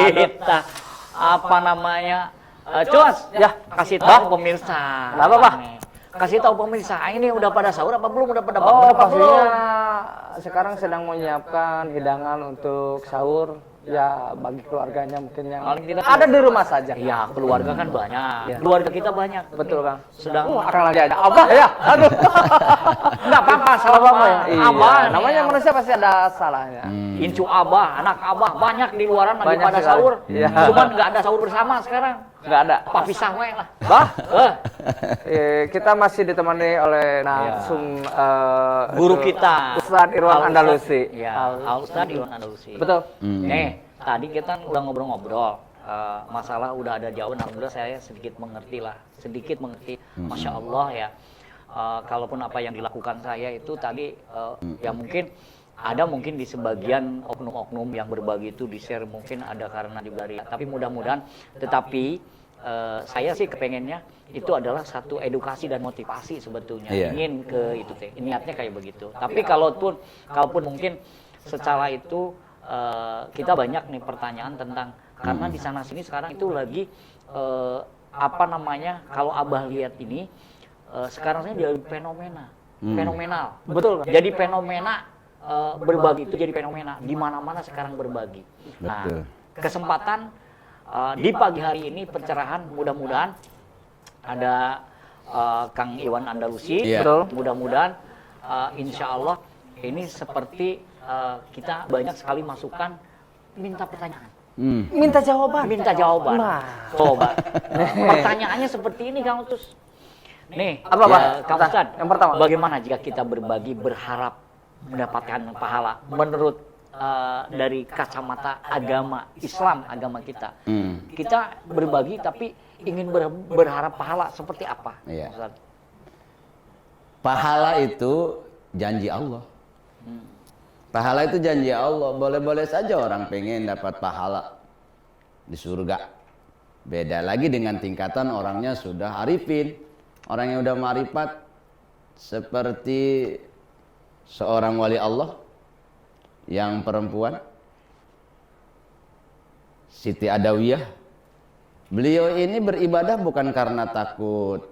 Kita apa namanya? Cos, ya kasih tahu pemirsa. Apa, Pak? Kasih tahu pemirsa, ini udah pada sahur apa belum? Udah pada Oh, makan apa pastinya belum? sekarang sedang menyiapkan hidangan untuk sahur. Ya, bagi keluarganya mungkin yang ada di rumah saja. Ya, keluarga kan banyak. Ya. Keluarga kita banyak. Betul, Kang. Sedang Akang lagi ada abah ya. Aduh. enggak apa-apa, salah Apa-apa apa ya? Iya. Abah, Namanya manusia pasti ada salahnya. Incu abah, anak abah banyak di luaran lagi Banyak pada sekali. sahur. Iya. Cuman nggak ada sahur bersama sekarang. Nggak ada. Apa pisah we lah. Bah, Eh, kita masih ditemani oleh narsum guru itu, kita Ustadz Irwan Al-Ustadz. Andalusi. Ya, Al-Ustadz Irwan Andalusi. Betul. Nih, tadi kita udah ngobrol-ngobrol. Masalah udah ada jauh, alhamdulillah saya sedikit mengerti lah. Sedikit mengerti. Masya Allah ya. Kalaupun apa yang dilakukan saya itu tadi, ya mungkin ada mungkin di sebagian oknum-oknum yang berbagi itu di-share mungkin ada karena juga dari. Tapi mudah-mudahan, tetapi saya sih kepengennya itu adalah satu edukasi dan motivasi sebetulnya. Iya. Ingin ke itu teh. Niatnya kayak begitu. Tapi kalaupun mungkin secara itu kita banyak nih pertanyaan tentang karena di sana sini sekarang itu lagi apa namanya kalau Abah lihat ini sekarang saya jadi fenomenal. Betul, Kang. Jadi fenomena berbagi itu jadi fenomena di mana-mana sekarang berbagi. Nah, Betul. kesempatan di pagi hari ini pencerahan mudah-mudahan ada Kang Irwan Andalusi. Iya. Betul. Mudah-mudahan insya Allah ini seperti kita banyak sekali masukan minta pertanyaan. Minta jawaban. Minta jawaban. Nah. Coba. Pertanyaannya seperti ini Kang Utus. Nih, Apa, Pak? Kang Ustadz, Yang pertama. bagaimana jika kita berbagi berharap mendapatkan pahala menurut dari kacamata agama Islam, agama kita. Kita berbagi tapi ingin berharap pahala seperti apa? Iya. Ustadz? Pahala itu janji Allah. Pahala itu janji Allah. Boleh-boleh saja orang pengen dapat pahala di surga. Beda lagi dengan tingkatan orangnya sudah arifin. Orang yang udah marifat seperti seorang wali Allah yang perempuan, Siti Adawiyah. Beliau ini beribadah bukan karena takut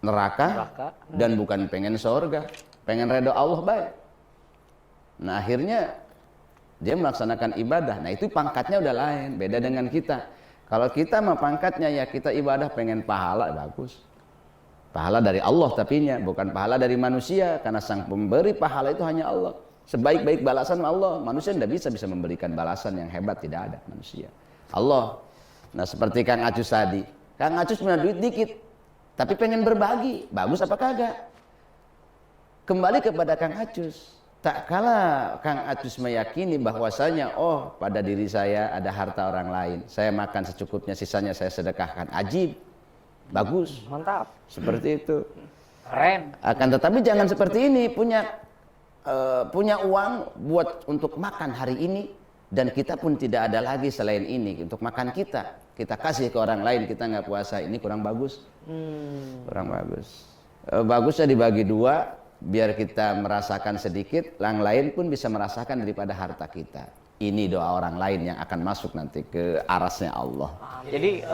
neraka dan bukan pengen surga, pengen ridho Allah baik. Nah akhirnya dia melaksanakan ibadah. Nah itu pangkatnya udah lain, beda dengan kita. Kalau kita mah pangkatnya ya kita ibadah pengen pahala, bagus. Pahala dari Allah tapinya, bukan pahala dari manusia. Karena sang pemberi pahala itu hanya Allah. Sebaik-baik balasan Allah, manusia tidak bisa memberikan balasan yang hebat, tidak ada manusia. Allah. Nah seperti Kang Acus tadi, Kang Acus punya duit dikit, tapi pengen berbagi, bagus apa kagak? Kembali kepada Kang Acus. Tak kala Kang Acus meyakini bahwasanya pada diri saya ada harta orang lain, saya makan secukupnya, sisanya saya sedekahkan, ajib, bagus, Mantap. seperti itu. Keren. Akan tetapi jangan seperti ini, punya uang buat untuk makan hari ini dan kita pun tidak ada lagi selain ini untuk makan kita kasih ke orang lain, kita nggak puasa, ini kurang bagus. Kurang bagus. Bagusnya dibagi dua biar kita merasakan sedikit, yang lain pun bisa merasakan daripada harta kita. Ini doa orang lain yang akan masuk nanti ke arasnya Allah. Jadi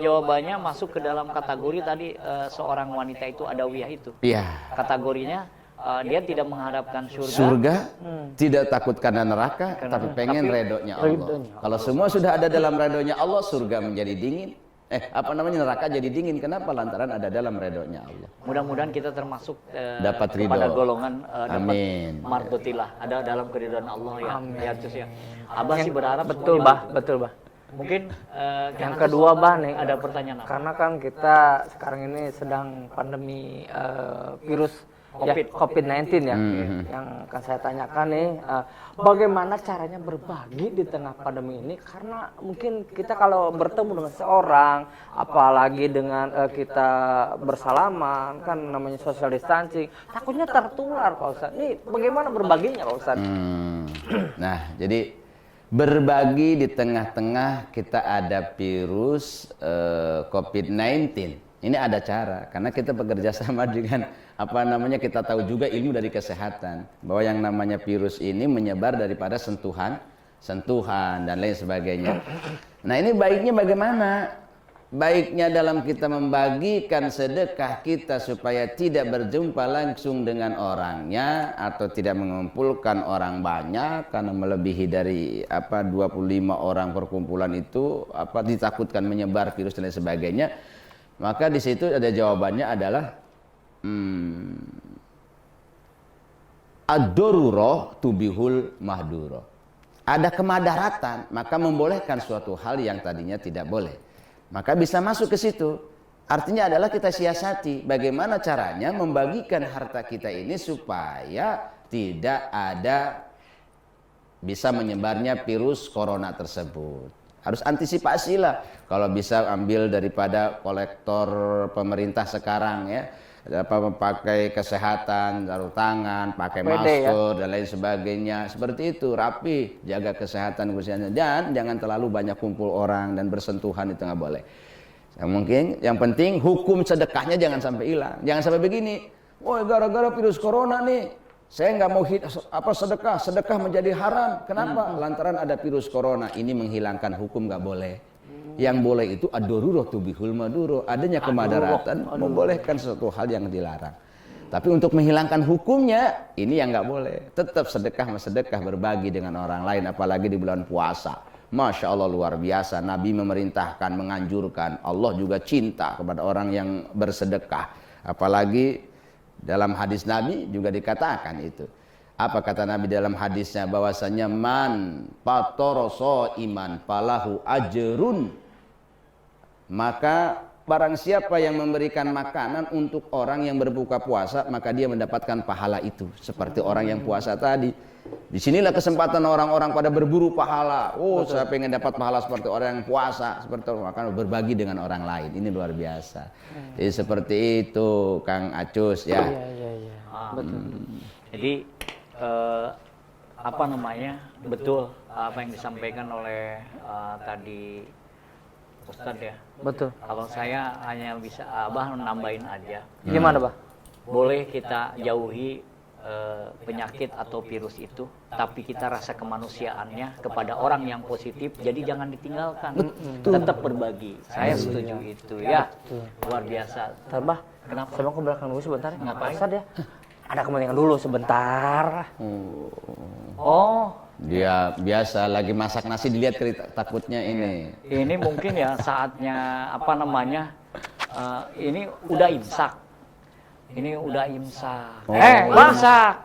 jawabannya masuk ke dalam kategori tadi seorang wanita itu adawiyah itu. Iya. Kategorinya dia tidak mengharapkan Surga, tidak takut karena neraka, tapi pengen redonya Allah. Kalau semua sudah ada dalam redonya Allah, surga menjadi dingin. Neraka jadi dingin. Kenapa? Lantaran ada dalam redonya Allah. Mudah-mudahan kita termasuk Dapat ridho. kepada golongan dapat Amin. mardotillah, ada dalam keridhaan Allah ya. Ya, Cus ya. Abah sih berharap Betul, semuanya Bah. Betul, Bah. mungkin Yang Kang kedua, Acus Bah, nih. ada pertanyaan apa? Karena kan kita sekarang ini sedang pandemi virus COVID-19 ya. Yang akan saya tanyakan nih, bagaimana caranya berbagi di tengah pandemi ini? Karena mungkin kita kalau bertemu dengan seorang, apalagi dengan kita bersalaman, kan namanya social distancing, takutnya tertular Pak Ustadz. Ini bagaimana berbaginya Pak Ustadz? Nah, jadi berbagi di tengah-tengah kita ada virus COVID-19. Ini ada cara, karena kita bekerja sama dengan kita tahu juga ilmu dari kesehatan bahwa yang namanya virus ini menyebar daripada sentuhan dan lain sebagainya. Nah, ini baiknya bagaimana? Baiknya dalam kita membagikan sedekah kita supaya tidak berjumpa langsung dengan orangnya atau tidak mengumpulkan orang banyak karena melebihi dari 25 orang perkumpulan itu ditakutkan menyebar virus dan lain sebagainya. Maka di situ ada jawabannya adalah ad-darurah tubihul mahdurah. Ada kemadaratan, maka membolehkan suatu hal yang tadinya tidak boleh. Maka bisa masuk ke situ. Artinya adalah kita siasati bagaimana caranya membagikan harta kita ini supaya tidak ada bisa menyebarnya virus corona tersebut. Harus antisipasi lah. Kalau bisa ambil daripada kolektor pemerintah sekarang ya, pakai kesehatan, sarung tangan, pakai masker dan lain sebagainya. Seperti itu, rapi, jaga kesehatan dan jangan terlalu banyak kumpul orang dan bersentuhan, itu nggak boleh. Yang penting hukum sedekahnya jangan sampai hilang. Jangan sampai begini. Woi, gara-gara virus corona nih, saya nggak mau sedekah menjadi haram. Kenapa? Lantaran ada virus corona. Ini menghilangkan hukum, nggak boleh. Yang boleh itu ad-darurah tubihul mahdurah. Adanya kemadaratan membolehkan sesuatu hal yang dilarang. Tapi untuk menghilangkan hukumnya, ini yang nggak boleh. Tetap sedekah berbagi dengan orang lain, apalagi di bulan puasa. Masya Allah, luar biasa. Nabi memerintahkan, menganjurkan. Allah juga cinta kepada orang yang bersedekah. Apalagi dalam hadis Nabi juga dikatakan itu. Apa kata Nabi dalam hadisnya? Bahwasanya man patoroso iman falahu ajrun. Maka barang siapa yang memberikan makanan untuk orang yang berbuka puasa, maka dia mendapatkan pahala itu. Seperti orang yang puasa tadi. Disinilah kesempatan orang-orang pada berburu pahala. Oh, saya pengen dapat pahala seperti orang yang puasa. Seperti itu, maka berbagi dengan orang lain. Ini luar biasa. Jadi seperti itu, Kang Acus ya. Iya. Betul. Jadi betul apa yang disampaikan oleh tadi Ustadz ya. Betul. Kalau saya hanya bisa nambahin aja. Gimana, Bah? Boleh kita jauhi penyakit atau virus itu, tapi kita rasa kemanusiaannya kepada orang yang positif, jadi jangan ditinggalkan. Tetap berbagi. Saya setuju itu ya. Luar biasa. Tambah. Kenapa? Saya mau ke belakang dulu sebentar. Ngapain? Ustadz ya. Ada kepentingan dulu sebentar. Oh, Dia biasa lagi masak nasi, dilihat takutnya ini. ini mungkin ya saatnya ini udah imsak. Masak.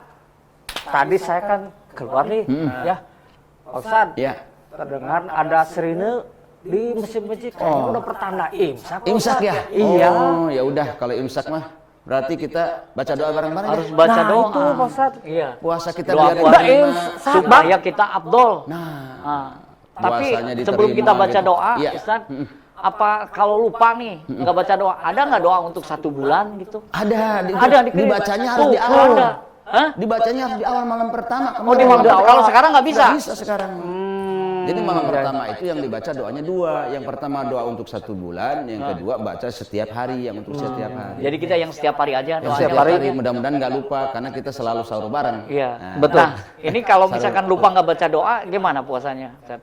Tadi saya kan keluar nih, ya. Ustadz, Ya. terdengar ada sirine di masjid-masjid. Kayaknya udah pertanda imsak. Imsak ya? Iya. Oh, ya udah kalau imsak mah berarti kita baca doa bareng-bareng. Harus baca doa. Itu Pak Ustadz. Iya. Puasa kita Doa biar puasa diterima. supaya kita afdol. Nah, Tapi puasanya sebelum diterima kita baca gitu. doa, Iya. Ustaz, apa kalau lupa nih nggak baca doa, ada nggak doa untuk 1 bulan gitu? Ada, Dikirim. dibacanya harus Tuh, di awal. ada. Hah? Dibacanya harus di awal malam pertama. Oh, di malam awal, sekarang nggak bisa? Nggak bisa sekarang. Jadi malam pertama itu yang dibaca doanya 2. Yang pertama doa untuk 1 bulan, yang kedua baca setiap hari, yang untuk setiap hari. Jadi kita yang setiap hari aja doanya. Setiap hari, mudah-mudahan nggak lupa karena kita selalu sahur bareng. Iya, betul. Nah, ini kalau misalkan lupa nggak baca doa, gimana puasanya, Ustaz?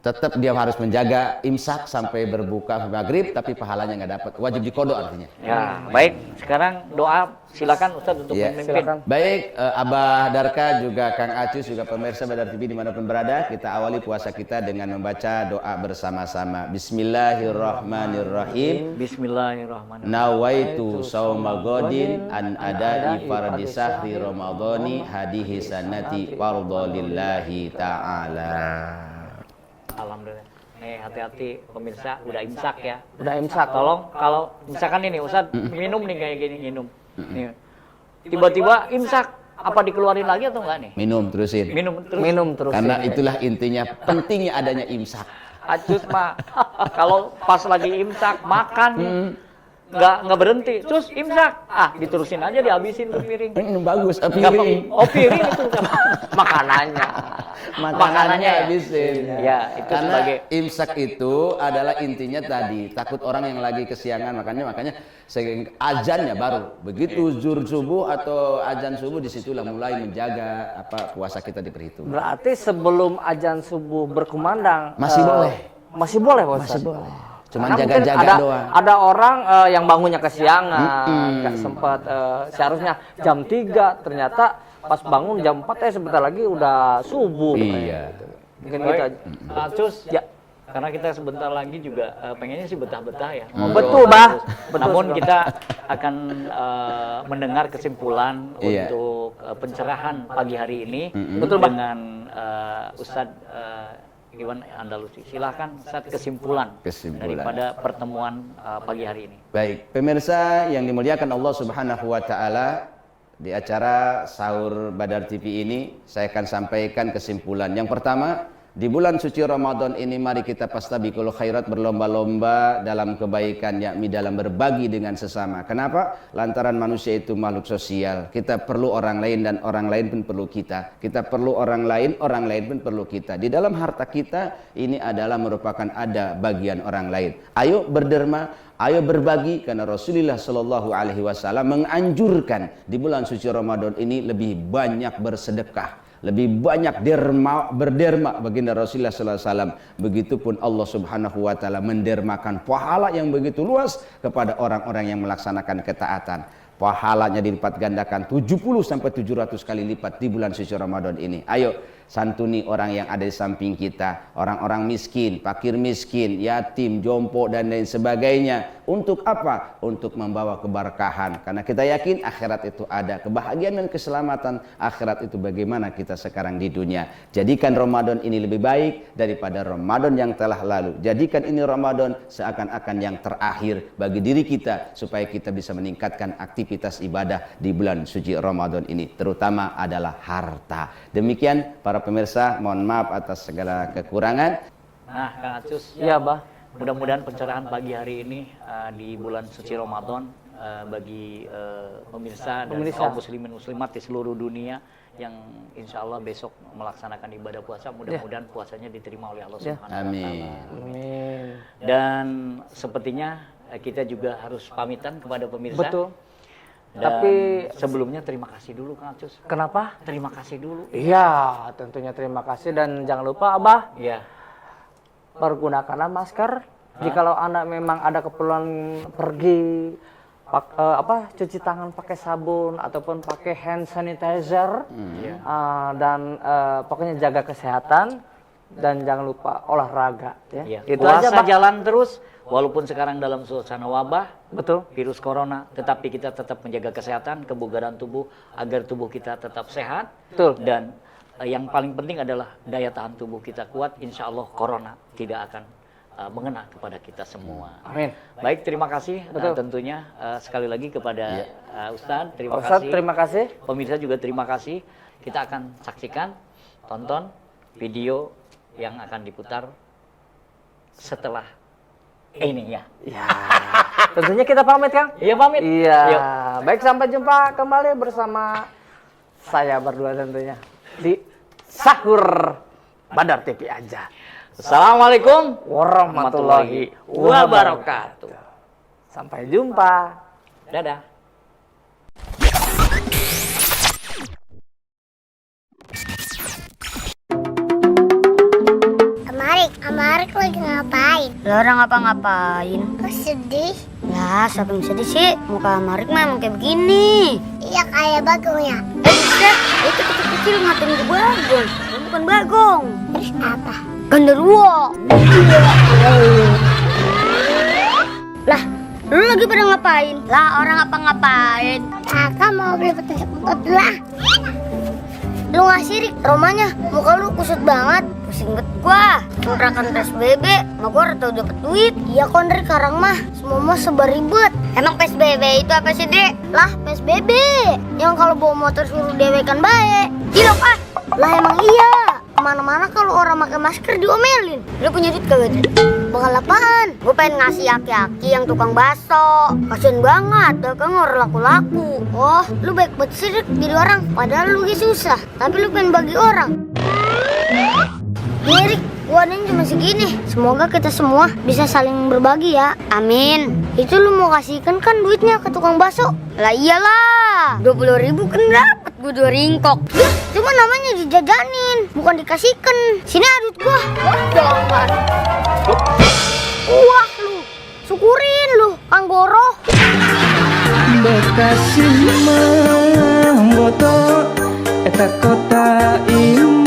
Tetap dia harus menjaga imsak sampai berbuka maghrib, tapi pahalanya nggak dapat. Wajib dikodok artinya. Ya, baik. Sekarang doa, silakan Ustaz untuk Iya. memimpin. Baik, Abah Darka juga Kang Acus juga pemirsa Badar TV dimanapun berada, kita awali puasa kita dengan membaca doa bersama-sama. Bismillahirrahmanirrahim. Bismillahirrahmanirrahim. Nawaitu sauma godin an adai fardi sahri ramadhani hadihi sanati fardhalillahi ta'ala. Alhamdulillah. Nih, hati-hati pemirsa, udah imsak ya. Udah imsak. Tolong kalau misalkan ini Ustaz minum nih kayak gini minum. Nih. tiba-tiba imsak, apa dikeluarin lagi atau enggak nih? Minum terusin. Minum terus. Karena itulah intinya pentingnya adanya imsak. Acus mah kalau pas lagi imsak makan nggak berhenti, terus imsak diterusin aja, dihabisin tuh piring. Bagus, Nggak piring. piring itu makanannya. Makanannya habisin. Ya, itu Karena sebagai imsak itu adalah intinya tadi, takut orang yang lagi kesiangan, makanya azannya baru. Begitu zuhur subuh atau azan subuh, disitulah mulai menjaga puasa kita diperhitung. Berarti sebelum azan subuh berkumandang Masih boleh. Masih boleh, Pak Ustaz? Masih boleh. Cuman Karena jaga-jaga mungkin doang. ada orang yang bangunnya kesiangan, nggak sempat, seharusnya jam 3, ternyata pas bangun jam 4, sebentar lagi udah subuh. Iya. Mungkin gitu aja. Acus Ya. karena kita sebentar lagi juga pengennya sih betah-betah ya. Betul, Bah. Betul, Namun Bah. kita akan mendengar kesimpulan Iya. untuk pencerahan pagi hari ini Betul, Bah. dengan Ustadz Iwan Andalusi. Silakan Ustadz kesimpulan daripada pertemuan pagi hari ini. Baik, pemirsa yang dimuliakan Allah Subhanahu wa taala, di acara Sahur Badar TV ini saya akan sampaikan kesimpulan. Yang pertama, di bulan suci Ramadan ini mari kita fastabiqul khairat, berlomba-lomba dalam kebaikan, yakni dalam berbagi dengan sesama. Kenapa? Lantaran manusia itu makhluk sosial. Kita perlu orang lain dan orang lain pun perlu kita. Kita perlu orang lain pun perlu kita. Di dalam harta kita ini adalah merupakan ada bagian orang lain. Ayo berderma, ayo berbagi, karena Rasulullah Shallallahu Alaihi Wasallam menganjurkan di bulan suci Ramadan ini lebih banyak bersedekah, lebih banyak berderma baginda Rasulullah sallallahu alaihi wasallam. Begitupun Allah Subhanahu wa taala mendermakan pahala yang begitu luas kepada orang-orang yang melaksanakan ketaatan. Pahalanya dilipat gandakan 70 sampai 700 kali lipat di bulan suci Ramadan ini. Ayo santuni orang yang ada di samping kita, orang-orang miskin, fakir miskin, yatim, jompo dan lain sebagainya. Untuk apa? Untuk membawa keberkahan. Karena kita yakin akhirat itu ada, kebahagiaan dan keselamatan akhirat itu bagaimana kita sekarang di dunia. Jadikan Ramadan ini lebih baik daripada Ramadan yang telah lalu. Jadikan ini Ramadan seakan-akan yang terakhir bagi diri kita, supaya kita bisa meningkatkan aktivitas ibadah di bulan suci Ramadan ini, terutama adalah harta. Demikian para pemirsa, mohon maaf atas segala kekurangan. Nah, Kang Acus, Iya, Bah. mudah-mudahan pencerahan pagi hari ini di bulan suci Ramadan bagi pemirsa dan kaum muslimin muslimat di seluruh dunia yang insya Allah besok melaksanakan ibadah puasa, mudah-mudahan puasanya diterima oleh Allah Subhanahu wa Ta'ala. Amin. Dan sepertinya kita juga harus pamitan kepada pemirsa. Betul. Dan Tapi sebelumnya terima kasih dulu Kang Acus. kenapa? Terima kasih dulu. Iya, tentunya terima kasih, dan jangan lupa Abah, Iya. pergunakanlah masker. Jikalau Anda memang ada keperluan pergi, cuci tangan pakai sabun ataupun pakai hand sanitizer, dan pokoknya jaga kesehatan, dan jangan lupa olahraga. Iya. Itu Puasa aja, Bah. jalan terus, walaupun sekarang dalam suasana wabah, Betul. virus corona, tetapi kita tetap menjaga kesehatan, kebugaran tubuh agar tubuh kita tetap sehat. Betul. Dan yang paling penting adalah daya tahan tubuh kita kuat. Insya Allah corona tidak akan mengena kepada kita semua. Amin. Baik, terima kasih Betul. tentunya sekali lagi kepada Ustadz. Terima Ustadz, kasih. terima kasih. Pemirsa juga terima kasih. Kita akan saksikan, tonton video yang akan diputar setelah ini ya. Ya, tentunya kita pamit, Kang. Iya, pamit. Iya. Yuk. Baik, sampai jumpa kembali bersama saya berdua tentunya di Sahur Badar TV aja. Assalamualaikum Warahmatullahi wabarakatuh. Sampai jumpa. Dadah. Amarik lagi ngapain? Lah orang ngapa-ngapain? Kok sedih? Lah siapa yang sedih sih? Muka Marik mah emang kayak begini. Iya kayak Bagong ya. Buset, itu kecil-kecil ngatain ke Bagong. Itu bukan Bagong. Terus apa? Genderuwo. Lah, lu lagi pada ngapain? Lah orang apa-ngapain? Kakak mau beli petunjuk lah. Lu nggak sirik, rumahnya muka lu kusut banget. singkat gua. Kontrakan PSBB, mah gua udah dapet duit. Iya kon dari karang mah, semua mah sebar ribet. Emang PSBB itu apa sih, Dek? Lah, PSBB. Yang kalau bawa motor suruh dewekan baik. Cilok ah. Lah emang iya. Kemana-mana kalau orang pakai masker diomelin. Lu punya duit kagak, Dek? Bakal apaan? Gue pengen ngasih aki-aki yang tukang bakso. Kasian banget, dagang orang laku-laku. Oh, lu baik banget sih, Dek, jadi orang. Padahal lu gak susah, tapi lu pengen bagi orang. Nih, Rik, gua adanya cuma segini. Semoga kita semua bisa saling berbagi ya. Amin. Itu lu mau kasihkan kan duitnya ke tukang bakso? Lah iyalah, 20.000 kan dapet gue 2 ringkok. Duh, cuma namanya dijajanin, bukan dikasihkan. Sini adut gua. Jangan. Wah lu, syukurin lu, Kang Goro. Bekasi mah boto eta kota ieu